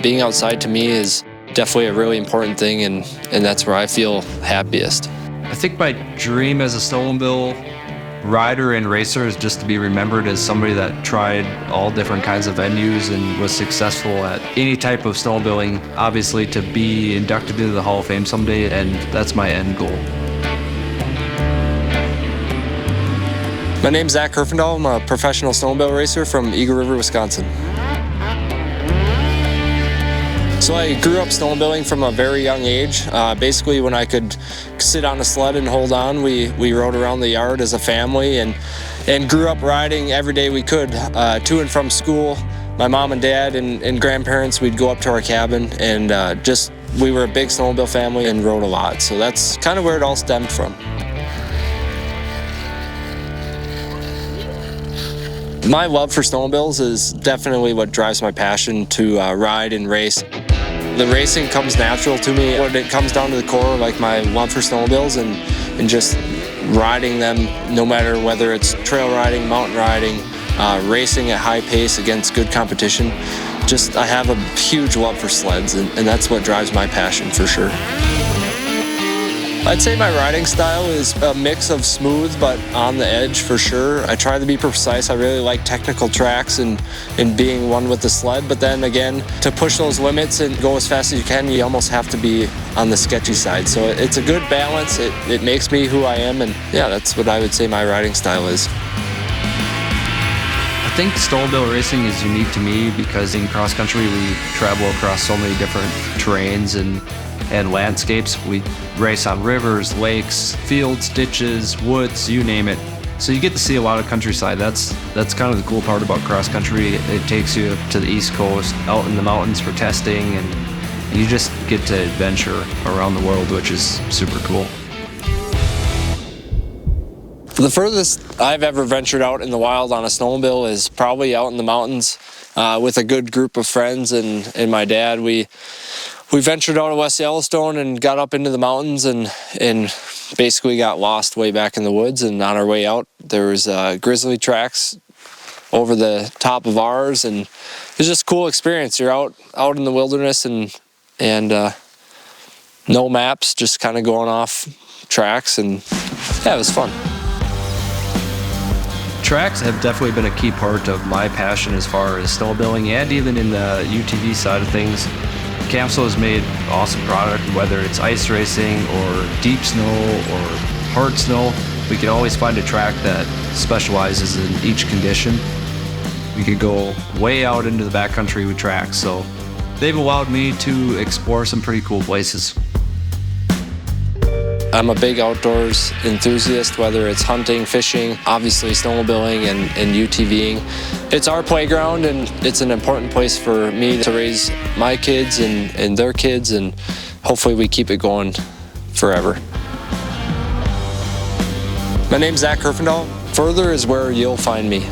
being outside to me is definitely a really important thing, and that's where I feel happiest. I think my dream as a snowmobile rider and racer is just to be remembered as somebody that tried all different kinds of venues and was successful at any type of snowmobiling. Obviously, to be inducted into the Hall of Fame someday, and that's my end goal. My name's Zach Herfindahl. I'm a professional snowmobile racer from Eagle River, Wisconsin. So I grew up snowmobiling from a very young age. Basically, when I could sit on a sled and hold on, we rode around the yard as a family and grew up riding every day we could to and from school. My mom and dad and grandparents, we'd go up to our cabin and we were a big snowmobile family and rode a lot. So that's kind of where it all stemmed from. My love for snowmobiles is definitely what drives my passion to ride and race. The racing comes natural to me when it comes down to the core, like my love for snowmobiles and just riding them, no matter whether it's trail riding, mountain riding, racing at high pace against good competition. I have a huge love for sleds, and that's what drives my passion for sure. I'd say my riding style is a mix of smooth but on the edge for sure. I try to be precise. I really like technical tracks and being one with the sled, but then again, to push those limits and go as fast as you can, you almost have to be on the sketchy side. So it's a good balance. It makes me who I am, and yeah, that's what I would say my riding style is. I think snowmobile racing is unique to me because in cross country we travel across so many different terrains and landscapes. We race on rivers, lakes, fields, ditches, woods, you name it. So you get to see a lot of countryside. That's kind of the cool part about cross country. It takes you to the East Coast, out in the mountains for testing, and you just get to adventure around the world, which is super cool. The furthest I've ever ventured out in the wild on a snowmobile is probably out in the mountains with a good group of friends and my dad. We ventured out of West Yellowstone and got up into the mountains and basically got lost way back in the woods. And on our way out, there was grizzly tracks over the top of ours, and it was just a cool experience. You're out in the wilderness and no maps, just kind of going off tracks, and yeah, it was fun. Tracks have definitely been a key part of my passion as far as snowmobiling and even in the UTV side of things. Camso has made awesome product, whether it's ice racing or deep snow or hard snow. We can always find a track that specializes in each condition. We could go way out into the backcountry with tracks, so they've allowed me to explore some pretty cool places. I'm a big outdoors enthusiast, whether it's hunting, fishing, obviously snowmobiling and UTVing. It's our playground, and it's an important place for me to raise my kids and their kids, and hopefully we keep it going forever. My name's Zach Herfindahl. Further is where you'll find me.